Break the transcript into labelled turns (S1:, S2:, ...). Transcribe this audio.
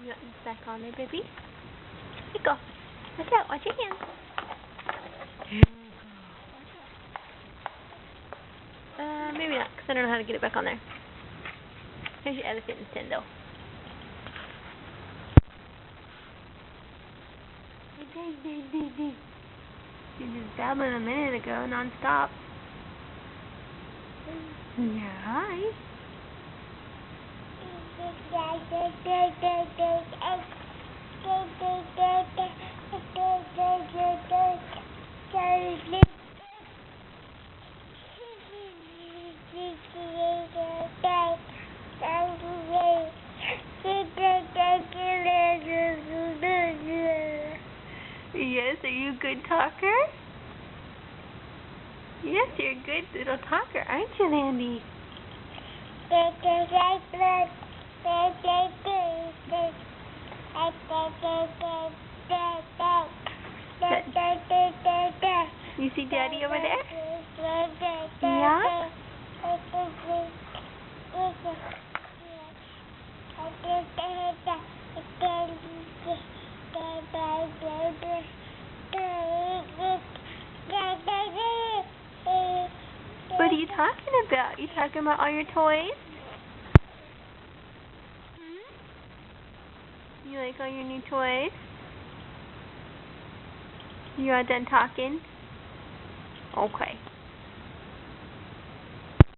S1: You got this back on there, baby? Here you go. Watch out. Watch your hands. Maybe not, because I don't know how to get it back on there. Here's your Elephant Nintendo. You just babbling a minute ago, non-stop. Yeah, hi. Yes, are you a good talker? Yes, you're a good little talker, aren't you, Landy? You see Daddy over there? Yeah? What are you talking about? You talking about all your toys? You like all your new toys? You all done talking? Okay.